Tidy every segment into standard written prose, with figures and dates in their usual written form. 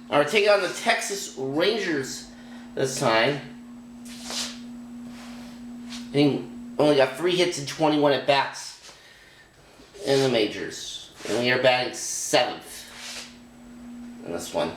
Are taking on the Texas Rangers this time. He only got 3 hits and 21 at bats in the majors. And we are batting 7th in this one.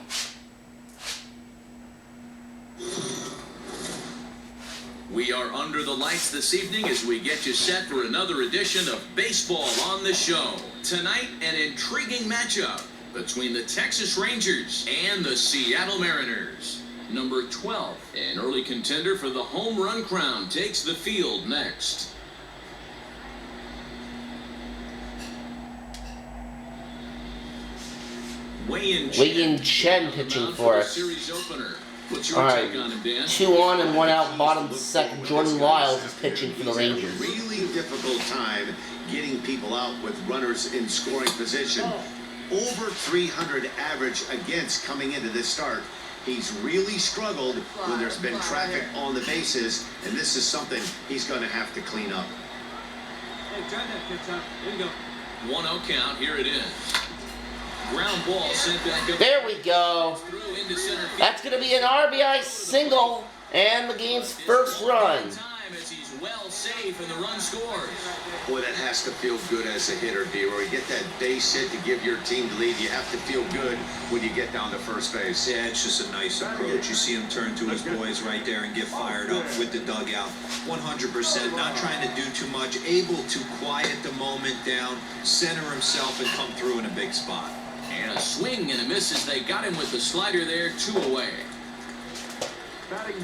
We are under the lights this evening as we get you set for another edition of Baseball on the Show. Tonight, an intriguing matchup between the Texas Rangers and the Seattle Mariners. Number 12, an early contender for the home run crown, takes the field next. Wei-Yin Chen pitching for us. Alright, 2 on and 1 out, bottom of the second. Jordan Lyles is pitching for the Rangers. Really difficult time getting people out with runners in scoring position. Over 300 average against coming into this start. He's really struggled when there's been traffic on the bases, and this is something he's going to have to clean up. Hey, try that pitch up. There you go. 1-0 count. Here it is. Ground ball sent back up. There we go. That's going to be an RBI single and the game's first run. As he's well safe and the run scores. Boy, that has to feel good as a hitter, D-Roy. You get that base hit to give your team the lead. You have to feel good when you get down to first base. Yeah, it's just a nice approach. You see him turn to his boys right there and get fired up with the dugout. 100%, not trying to do too much, able to quiet the moment down, center himself, and come through in a big spot. And a swing and a miss as they got him with the slider there, 2 away.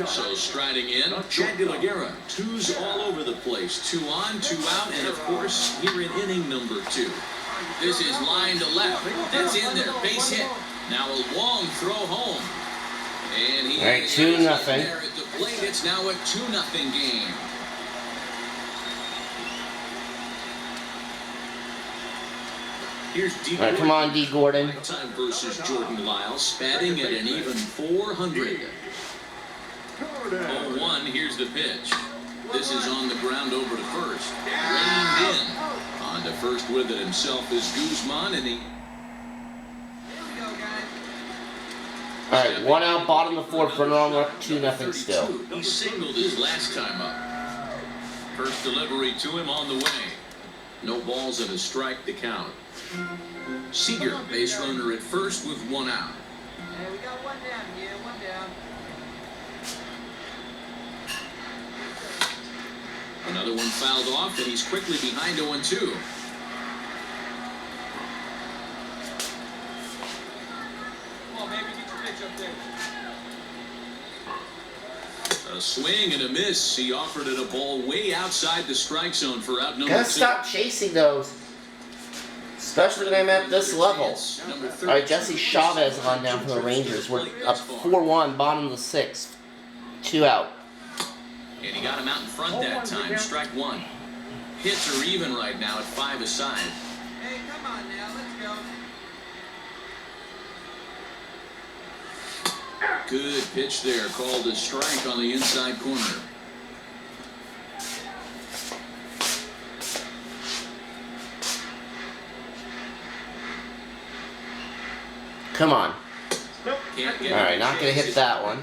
So striding in, Chad De La Guerra, 2s all over the place. 2 on, 2 out, and of course, here in inning number 2. This is line to left. That's in there, base hit. Now a long throw home. And he all right, 2-0. There at the plate, it's now a 2-0 game. Here's D. All right, come on, D. Gordon. Time versus Jordan Lyles, batting at an even 400. 0-1, here's the pitch. This is on the ground over to first. Reined in. On to first with it himself is Guzman, and he... All right, 1 out, bottom of the 4th, runner on up, 2-0 still. He singled his last time up. First delivery to him on the way. No balls and a strike to count. Seager, base runner at first with 1 out. Hey, we got 1 down here, 1 down. Another one fouled off, and he's quickly behind 0-2. Come on, baby, get your pitch up there. A swing and a miss. He offered it a ball way outside the strike zone for out number 2. Gotta stop chasing those, especially when I'm at this level. All right, Jesse Chavez on down for the Rangers. We're up 4-1, bottom of the 6th, 2 out. And he got him out in front that time. Strike 1. Hits are even right now at 5 aside. Hey, come on now, let's go. Good pitch there. Called a strike on the inside corner. Come on. Can't get All right, not gonna hit that one.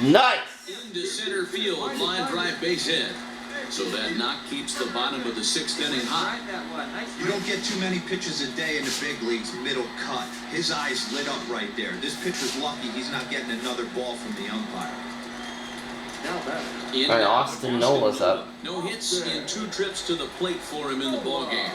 Nice! Into center field, line drive base hit. So that knock keeps the bottom of the 6th inning hot. You don't get too many pitches a day in the big leagues, middle cut. His eyes lit up right there. This pitcher's lucky he's not getting another ball from the umpire. All right, Austin Nola's up. No hits in 2 trips to the plate for him in the ballgame.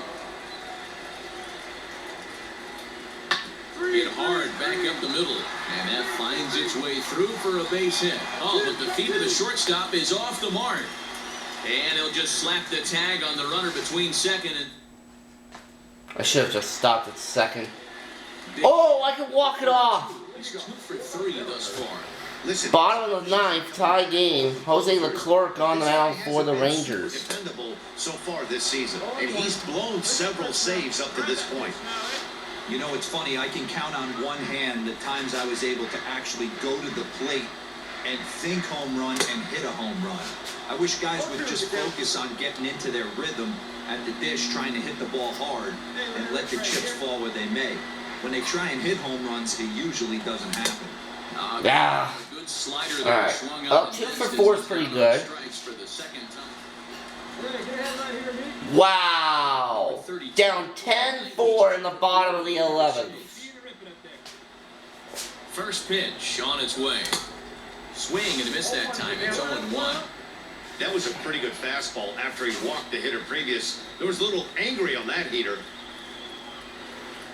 Hit hard back up the middle, and that finds its way through for a base hit. Oh, but the feet of the shortstop is off the mark. And he'll just slap the tag on the runner between second and... I should have just stopped at second. Oh, I could walk it off. He's 2 for 3 thus far. Listen, Bottom of the 9th, tie game. Jose Leclerc on the mound for the Rangers. Dependable so far this season, and he's blown several saves up to this point. You know, it's funny, I can count on one hand the times I was able to actually go to the plate and think home run and hit a home run. I wish guys would just focus on getting into their rhythm at the dish, trying to hit the ball hard and let the chips fall where they may. When they try and hit home runs, it usually doesn't happen. Yeah. Good slider All there, right. swung up Well, and 2 for missed 4 as is pretty he's good. strikes for the second time. Wow. Down 10-4 in the bottom of the 11th. First pitch on its way. Swing and a miss that time. It's 0-1. That was a pretty good fastball after he walked the hitter previous. There was a little angry on that heater.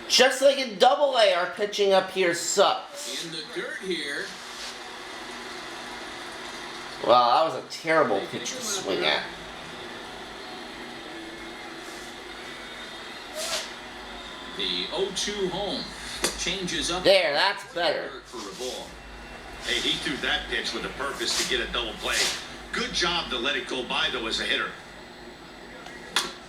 Just like in Double-A, our pitching up here sucks. In the dirt here. Well, that was a terrible pitch to swing at. The 0-2 home changes up. There, that's better. For a ball. Hey, he threw that pitch with a purpose to get a double play. Good job to let it go by, though, as a hitter.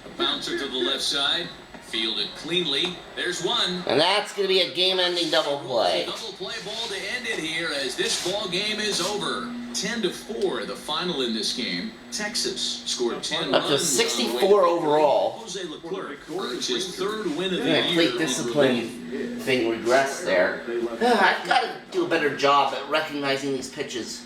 A bouncer to the left side. Fielded cleanly. There's one. And that's going to be a game-ending double play. Double play ball to end it here as this ball game is over. 10-4 the final in this game. Texas scored 10 Up to runs 64 overall. Jose Leclerc earns his third win of the Yeah, year. plate discipline thing regressed there. I've got to do a better job at recognizing these pitches.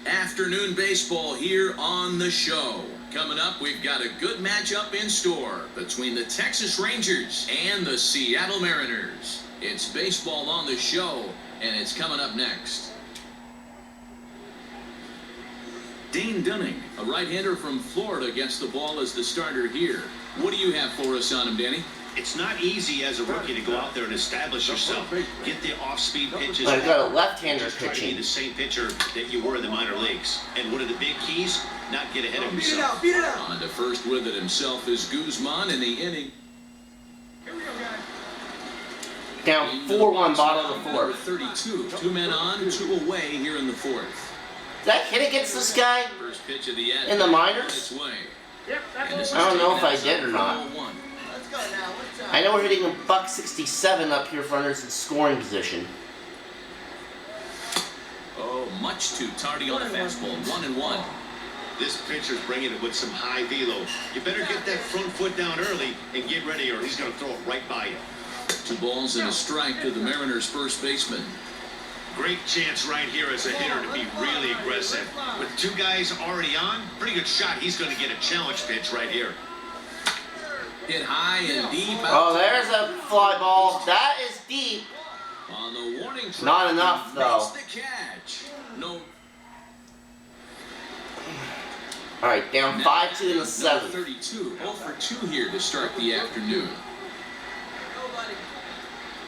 Afternoon baseball here on the show. Coming up, we've got a good matchup in store between the Texas Rangers and the Seattle Mariners. It's baseball on the show, and it's coming up next. Dane Dunning, a right-hander from Florida, gets the ball as the starter here. What do you have for us on him, Danny? It's not easy as a rookie to go out there and establish yourself. Get the off-speed pitches. I've got a left-hander Just try to be pitching. the same pitcher that you were in the minor leagues. And one of the big keys, not get ahead of yourself. Beat it out. On to first with it himself is Guzman in the inning. Here we go, guys. Down 4-1 bottom of the Number 4th. 32. 2 men on, 2 away here in the 4th. Did I hit against this guy? First pitch of the In the minors? Its way. Yep, that's And this is I don't know if I taken did or not. outside for 0-1. Let's go now. What's I know we're hitting a $167 up here for runners in scoring position. Oh, much too tardy on the fastball. 1-1. This pitcher's bringing it with some high velo. You better get that front foot down early and get ready, or he's going to throw it right by you. 2 balls and a strike to the Mariners' first baseman. Great chance right here as a hitter to be really aggressive. With 2 guys already on, pretty good shot. He's going to get a challenge pitch right here. Hit high and deep. Oh, there's a fly ball. That is deep. On the warning track. Not enough, though. Makes the catch. No. Alright, down 5-2 in the 7th. 32. 0 for 2 here to start the afternoon.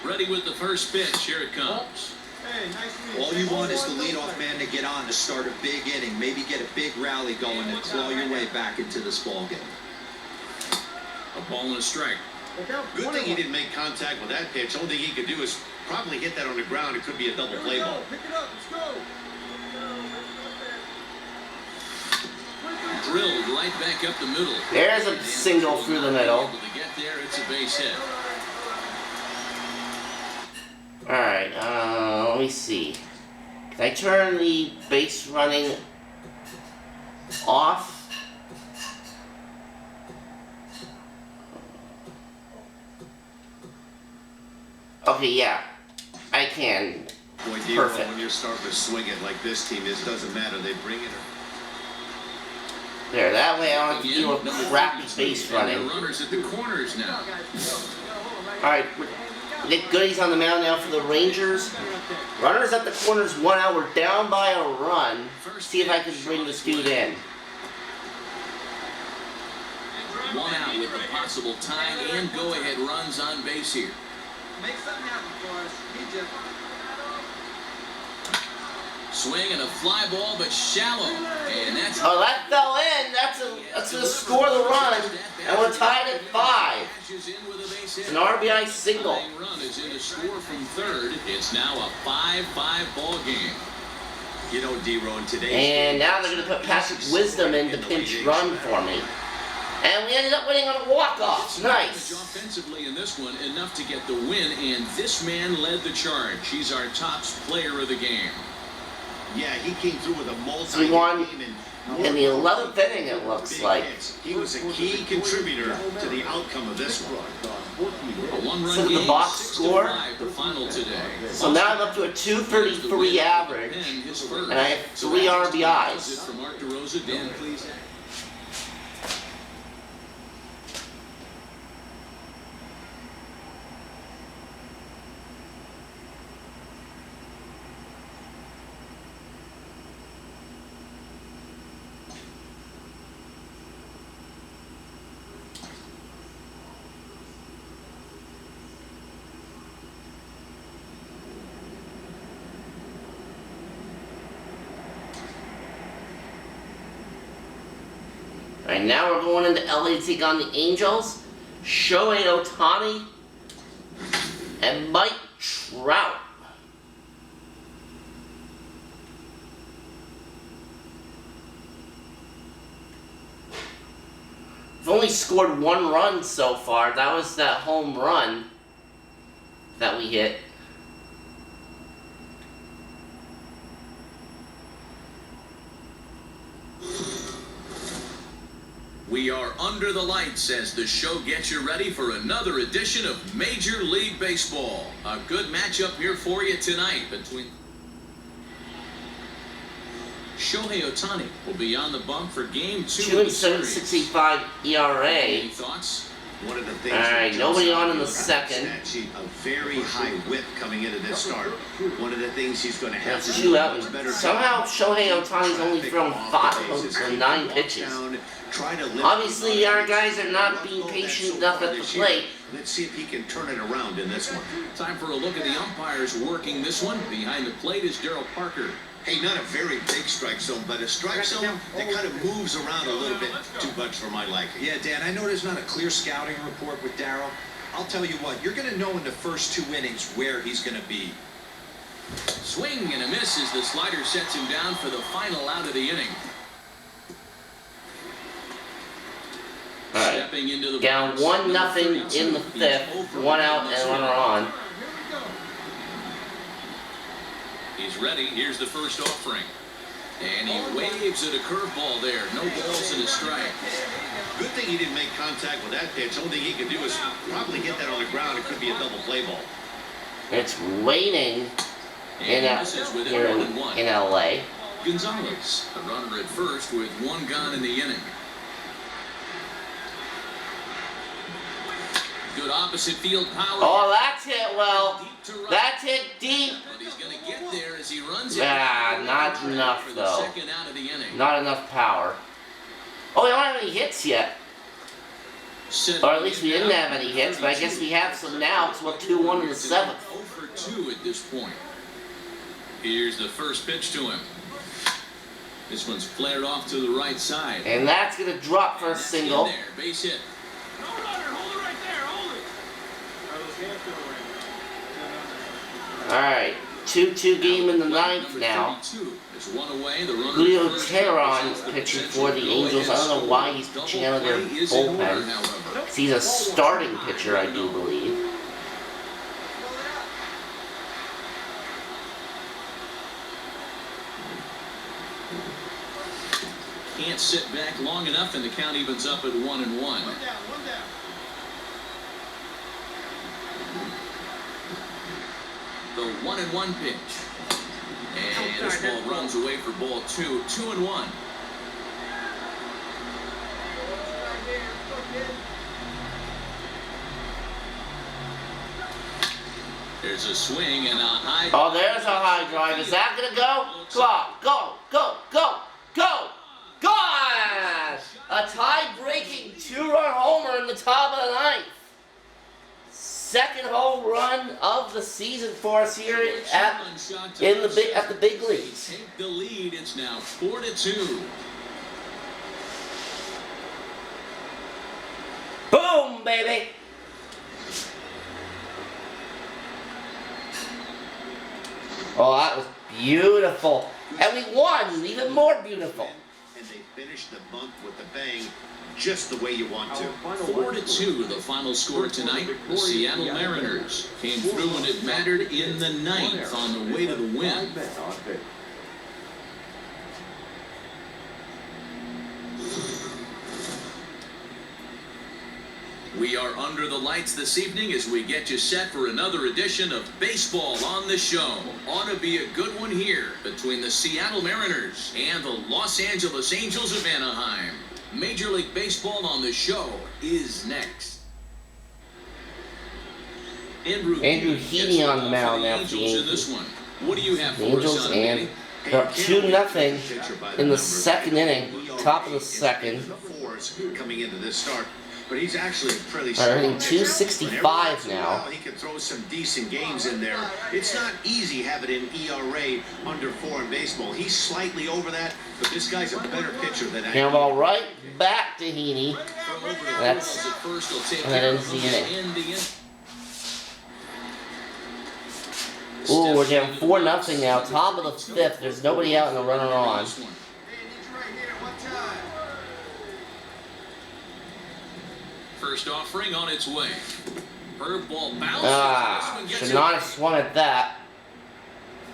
Ready with the first pitch. Here it comes. Hey, nice to meet you. All you want is the leadoff man to get on to start a big inning, maybe get a big rally going and claw your way back into this ball game. A ball and a strike. Good thing he didn't make contact with that pitch. Only thing he could do is probably hit that on the ground. It could be a double play ball. Pick it up. Let's go. Drilled right back up the middle. There's a single through the middle. Able to get there, it's a base hit. Alright, let me see. Can I turn the base running off? Okay, yeah. I can. Boy, dear, Perfect. when you're starting to swing it like this team is, doesn't matter. They bring it. There, that way I don't have to deal with Number crappy 32, base and running. the runners at the corners now. Alright, Nick Goody's on the mound now for the Rangers. Runners at the corners, 1 out. We're down by a run. See if I can bring this dude in. 1 out with the possible tying and go-ahead runs on base here. Make something happen for us. Need you. Swing and a fly ball, but shallow. And that's Oh, that fell in. That's gonna score the run. And we're tied at 5. It's an RBI single. Run is in to score from third. It's now a 5-5 ball game. You know, D-Row, in today's And game, now they're gonna put Patrick Wisdom in to pinch run for me. And we ended up winning on a walk-off. Nice. Offensively in this one, enough to get the win, and this man led the charge. He's our top player of the game. Yeah, he came through with a We won multi-game and in the 11th inning, it looks big like. hits. He was a key contributor to the outcome of this one. A one-run So did the game, box 6-5 score? the final today. So now I'm up to a 233 average, and I have 3 RBIs. From Mark DeRosa, Dan, please. Alright, now we're going into LA to take on the Angels. Shohei Ohtani and Mike Trout. We've only scored 1 run so far. That was that home run that we hit. We are under the lights as the show gets you ready for another edition of Major League Baseball. A good matchup here for you tonight between Shohei Ohtani will be on the bump for game 2 of the series. 2.765 ERA. Any thoughts? One of the things. All right, nobody on in the second. A very high whip coming into this start. One of the things he's going to have That's to 2 do out. is better. Somehow Shohei Ohtani's only thrown 9 pitches. Obviously, our guys are not being patient enough at the plate. Let's see if he can turn it around in this one. Time for a look at the umpires working this one. Behind the plate is Daryl Parker. Hey, not a very big strike zone, but a strike zone that kind of moves around a little bit too much for my liking. Yeah, Dan, I know there's not a clear scouting report with Darryl. I'll tell you what, you're going to know in the first 2 innings where he's going to be. Swing and a miss as the slider sets him down for the final out of the inning. Alright, Stepping into the down box, 1-0 number in the 32. 5th, 1 out and runner on. He's ready. Here's the first offering. And he waves at a curveball there. No balls and a strike. Good thing he didn't make contact with that pitch. Only thing he could do is probably get that on the ground. It could be a double play ball. It's raining in, here in LA. Gonzalez, a runner at first with 1 gone in the inning. Good opposite field power. Oh, that's hit well. That's hit deep. But he's going to get there as he runs Yeah, not enough for the though. second out of the inning. Not enough power. Oh, we don't have any hits yet. Or at least we didn't have any hits, but I guess we have some now because we're 2-1 in the 7th. 0 for 2 at this point. Here's the first pitch to him. This one's flared off to the right side. And that's going to drop for a single. There, base hit. Alright, 2-2 game in the 9th now. Julio Teheran pitching for the Angels. I don't know why he's pitching out of their bullpen. He's a starting pitcher, I do believe. Can't sit back long enough, and the count evens up at 1-1. The 1-1 pitch. And this ball runs away for ball 2. 2-1. There's a swing and a high. Oh, there's a high drive. Is that going to go? Come on. Go, go, go, go. Gone! A tie-breaking 2-run homer in the top of the 9th. Second home run of the season for us here at the big leagues. Take the lead. It's now 4-2. Boom, baby! Oh, that was beautiful. And we won, even more beautiful. And they finished the month with a bang, just the way you want to. 4-2, the final score tonight. The Seattle Mariners came through when it mattered in the 9th on the way to the win. We are under the lights this evening as we get you set for another edition of Baseball on the Show. Ought to be a good one here between the Seattle Mariners and the Los Angeles Angels of Anaheim. Major League Baseball on the Show is next. Andrew Heaney on the mound now for the Angels in this one. What do you have The for us Angels on and they're up 2-0 in the second inning, top of the second. Fours coming into this start, but he's actually pretty They're hitting strong. 265 now. He can throw some decent games in there. It's not easy having an ERA under 4 in baseball. He's slightly over that, but this guy's a better pitcher than I. Now ball right back to Heaney. That's and that ends the inning. Ooh, we're down 4-0 now. Top of the 5th. There's nobody out and a runner on. First offering on its way. Curveball bounce. Should not have swung at that.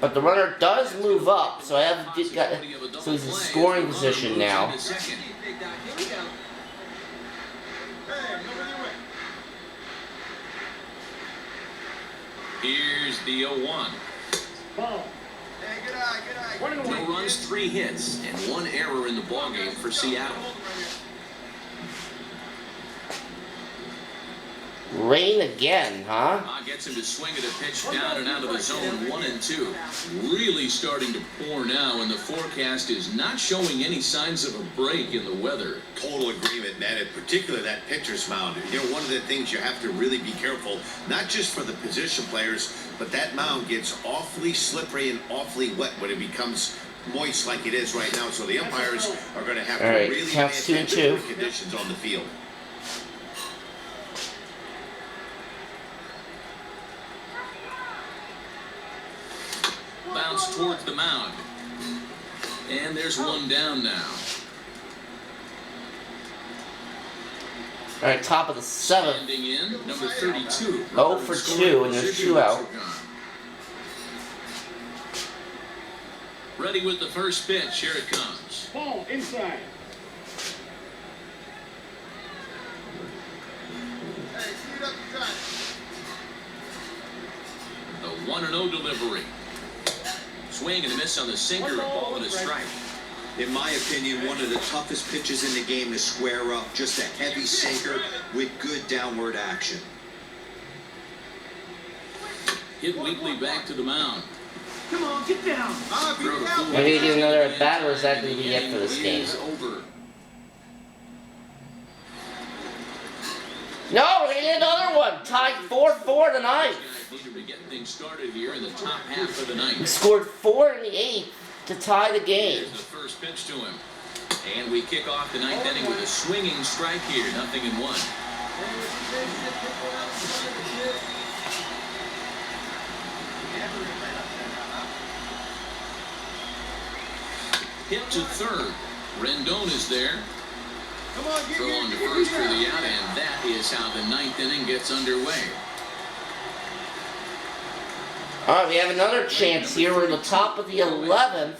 But the runner does move up, so so he's in scoring position now. Here's the 0-1. No runs, 3 hits, and 1 error in the ballgame for Seattle. Rain again, huh? Gets him to swing at a pitch down and out of the zone, 1-2. Really starting to pour now, and the forecast is not showing any signs of a break in the weather. Total agreement, man. In particular, that pitcher's mound. You know, one of the things you have to really be careful, not just for the position players, but that mound gets awfully slippery and awfully wet when it becomes moist like it is right now. So the umpires are going to have to really pay attention to the conditions on the field. Bounce towards the mound. And there's 1 down now. Alright, top of the 7th. Standing in, number 32. 0 for 2, and there's 2 out. Ready with the first pitch. Here it comes. Ball inside. The 1-0 delivery. Swing and a miss on the sinker, a ball and a strike. In my opinion, one of the toughest pitches in the game to square up. Just a heavy sinker with good downward action. Hit weakly back to the mound. Come on, get down. Maybe he get another at bat, or is that going to be it for this game? Over. No, we're going to get another one. Tied 4-4 tonight. Needed to get things started here in the top half of the ninth. We scored 4 in the 8th to tie the game. Here's the first pitch to him. And we kick off the 9th inning with a swinging strike here, 0-1. Hit to third. Rendon is there. Throw on to first for the out, and that is how the 9th inning gets underway. Alright, we have another chance here. We're in the top of the 11th.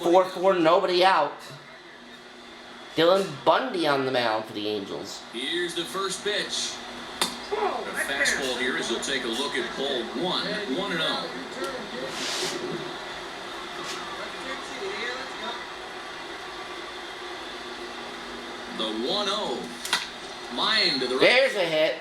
4-4, nobody out. Dylan Bundy on the mound for the Angels. Here's the first pitch. A fastball here as we'll take a look at ball 1, 1-0. The 1-0. Line to the right. There's a hit.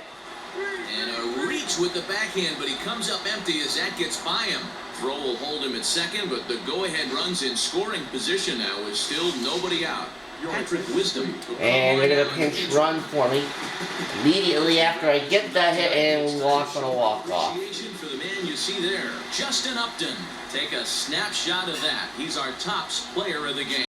And a reach with the backhand, but he comes up empty as that gets by him. Throw will hold him at second, but the go-ahead run's in scoring position now with still nobody out. Patrick Wisdom. And they're going to pinch run for me immediately after I get that hit, and we lost on a walk-off. Appreciation for the man you see there, Justin Upton. Take a snapshot of that. He's our top player of the game.